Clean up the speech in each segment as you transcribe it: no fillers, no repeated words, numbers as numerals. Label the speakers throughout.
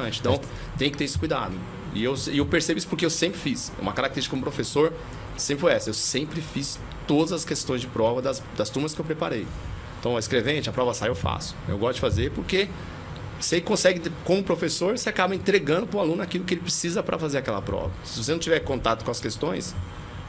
Speaker 1: impressionante. Então, tem que ter esse cuidado. E eu percebo isso porque eu sempre fiz. Uma característica como professor sempre foi essa. Eu sempre fiz todas as questões de prova das turmas que eu preparei. Então, a escrevente, a prova sai, eu faço. Eu gosto de fazer porque você consegue, como professor, você acaba entregando para o aluno aquilo que ele precisa para fazer aquela prova. Se você não tiver contato com as questões,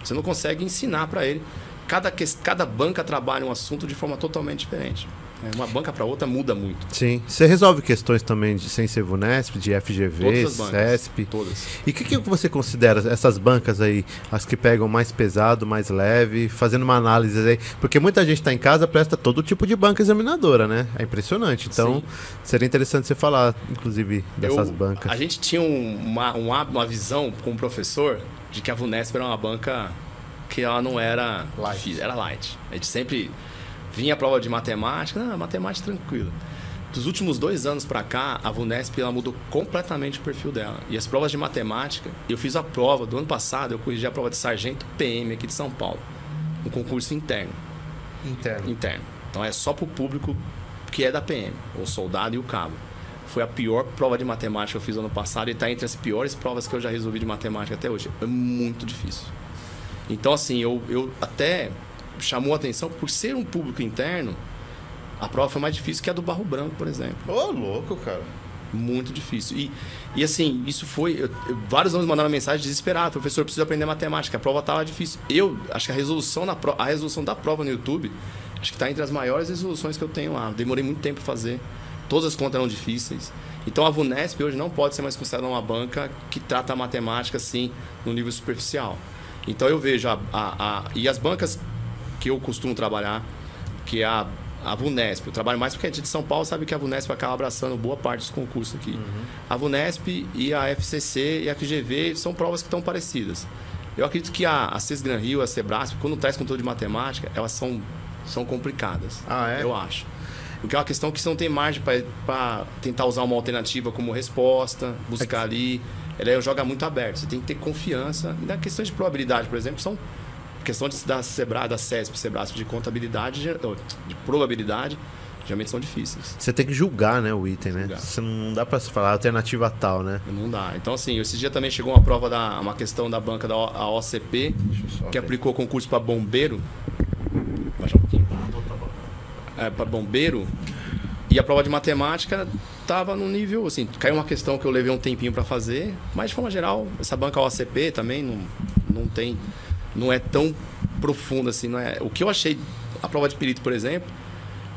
Speaker 1: você não consegue ensinar para ele. Cada banca trabalha um assunto de forma totalmente diferente. Uma banca para outra muda muito.
Speaker 2: Sim. Você resolve questões também de sem ser VUNESP, de FGV, CESP?
Speaker 1: Todas.
Speaker 2: E o que você considera essas bancas aí, as que pegam mais pesado, mais leve, fazendo uma análise aí? Porque muita gente está em casa, presta todo tipo de banca examinadora, né? É impressionante. Então, seria interessante você falar, inclusive, dessas bancas.
Speaker 1: A gente tinha uma visão como professor de que a VUNESP era uma banca que ela não era light. Era light. A gente sempre vinha a prova de matemática, matemática tranquila. Dos últimos 2 anos para cá, a VUNESP ela mudou completamente o perfil dela. E as provas de matemática, eu fiz a prova do ano passado, eu corrigi a prova de sargento PM aqui de São Paulo, um concurso interno. Interno. Então é só para o público que é da PM, o soldado e o cabo. Foi a pior prova de matemática que eu fiz ano passado e está entre as piores provas que eu já resolvi de matemática até hoje. É muito difícil. Então, assim, eu até chamou a atenção por ser um público interno, a prova foi mais difícil que a do Barro Branco, por exemplo.
Speaker 2: Ô, louco, cara.
Speaker 1: Muito difícil. E assim, isso foi... vários anos mandaram mensagem desesperada, professor, preciso aprender matemática, a prova estava difícil. Eu acho que a resolução da prova no YouTube, acho que está entre as maiores resoluções que eu tenho lá. Demorei muito tempo para fazer. Todas as contas eram difíceis. Então a VUNESP hoje não pode ser mais considerada uma banca que trata a matemática assim, no nível superficial. Então eu vejo e as bancas que eu costumo trabalhar, que é a VUNESP, eu trabalho mais porque a gente de São Paulo sabe que a VUNESP acaba abraçando boa parte dos concursos aqui. A VUNESP e a FCC e a FGV são provas que estão parecidas. Eu acredito que a CES Gran Rio, a Sebrasp, quando traz conteúdo de matemática, elas são complicadas. Eu acho. Porque é uma questão que você não tem margem para tentar usar uma alternativa como resposta, buscar ali. Ela joga muito aberto. Você tem que ter confiança. E na questão de probabilidade, por exemplo, são questões da CESP, Sebrasp, de contabilidade, de probabilidade, geralmente são difíceis.
Speaker 2: Você tem que julgar, né, o item, né? Você não dá para falar alternativa tal, né?
Speaker 1: Não dá. Então, assim, esse dia também chegou uma prova, uma questão da banca da OCP, que aplicou concurso para bombeiro. Vou baixar um pouquinho. Para bombeiro. E a prova de matemática estava no nível, assim, caiu uma questão que eu levei um tempinho para fazer, mas de forma geral, essa banca OCP também não é tão profunda assim, não é. O que eu achei, a prova de perito, por exemplo,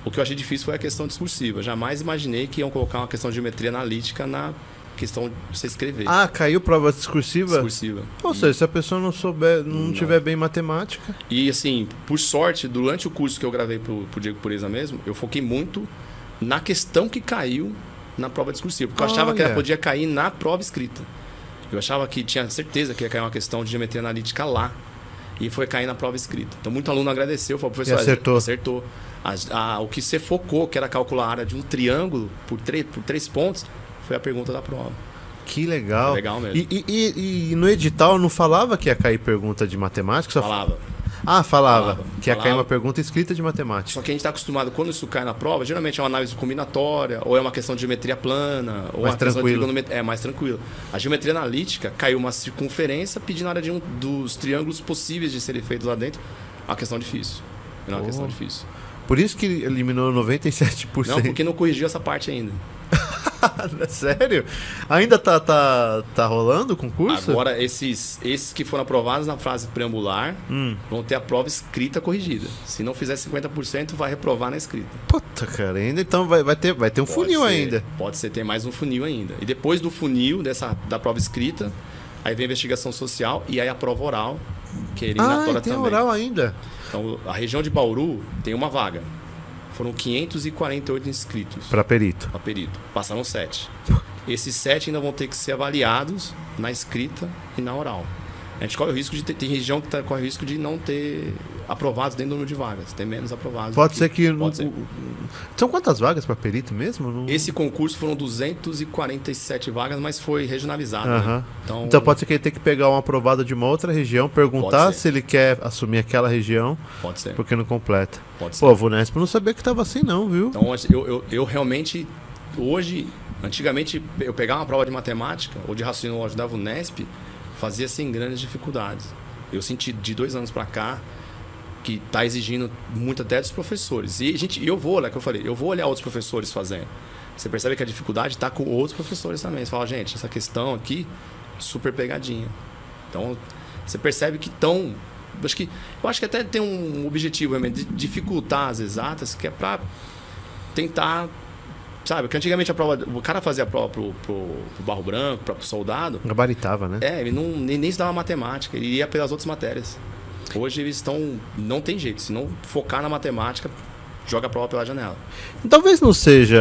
Speaker 1: o que eu achei difícil foi a questão discursiva. Jamais imaginei que iam colocar uma questão de geometria analítica na questão de você escrever.
Speaker 2: Caiu prova discursiva?
Speaker 1: Discursiva.
Speaker 2: Ou seja, se a pessoa não tiver bem matemática.
Speaker 1: E assim, por sorte, durante o curso que eu gravei pro Diego Pureza mesmo, eu foquei muito na questão que caiu na prova discursiva. Porque eu achava que ela podia cair na prova escrita. Eu achava que tinha certeza que ia cair uma questão de geometria analítica lá. E foi cair na prova escrita. Então, muito aluno agradeceu. Falou, professor, acertou. O que você focou, que era calcular a área de um triângulo por 3 pontos, foi a pergunta da prova.
Speaker 2: Que legal.
Speaker 1: Foi legal mesmo.
Speaker 2: E no edital não falava que ia cair pergunta de matemática?
Speaker 1: Falava.
Speaker 2: Falava. Que ia cair uma pergunta escrita de matemática.
Speaker 1: Só que a gente está acostumado, quando isso cai na prova, geralmente é uma análise combinatória, ou é uma questão de geometria plana, ou
Speaker 2: mais tranquilo.
Speaker 1: Mais tranquilo. A geometria analítica caiu uma circunferência pedindo a área de um dos triângulos possíveis de serem feitos lá dentro. Uma questão difícil. Não é uma questão difícil.
Speaker 2: Por isso que eliminou 97%.
Speaker 1: Não, porque não corrigiu essa parte ainda.
Speaker 2: Sério? Ainda tá rolando o concurso?
Speaker 1: Agora, esses que foram aprovados na fase preambular vão ter a prova escrita corrigida. Se não fizer 50%, vai reprovar na escrita.
Speaker 2: Puta, cara, ainda então vai ter um funil ainda.
Speaker 1: Pode ser, ter mais um funil ainda. E depois do funil, da prova escrita, aí vem a investigação social e aí a prova oral, que é eliminatória
Speaker 2: tem
Speaker 1: também.
Speaker 2: oral ainda.
Speaker 1: Então, a região de Bauru tem uma vaga. Foram 548 inscritos.
Speaker 2: Para perito.
Speaker 1: Passaram 7. Esses 7 ainda vão ter que ser avaliados na escrita e na oral. A gente corre o risco de tem região que corre o risco de não ter aprovados dentro do número de vagas. Tem menos aprovados.
Speaker 2: Pode ser que...
Speaker 1: Pode ser.
Speaker 2: São quantas vagas para perito mesmo?
Speaker 1: Esse concurso foram 247 vagas, mas foi regionalizado. Né?
Speaker 2: Então pode ser que ele tenha que pegar uma aprovada de uma outra região, perguntar se ele quer assumir aquela região.
Speaker 1: Pode ser.
Speaker 2: Porque não completa.
Speaker 1: Pode ser.
Speaker 2: Pô, a VUNESP não sabia que estava assim não, viu?
Speaker 1: Então eu realmente... Hoje, Antigamente, eu pegava uma prova de matemática ou de raciocínio lógico da Unesp, fazia sem grandes dificuldades. Eu senti de 2 anos para cá que está exigindo muito até dos professores. E eu vou olhar outros professores fazendo. Você percebe que a dificuldade está com outros professores também. Você fala, gente, essa questão aqui, super pegadinha. Então, você percebe que estão... Eu acho que até tem um objetivo de dificultar as exatas, que é para tentar... Sabe, que antigamente o cara fazia a prova pro barro branco, pro soldado.
Speaker 2: Gabaritava, né?
Speaker 1: Ele nem estudava matemática, ele ia pelas outras matérias. Hoje eles estão... Não tem jeito, se não focar na matemática, joga a prova pela janela.
Speaker 2: Talvez não seja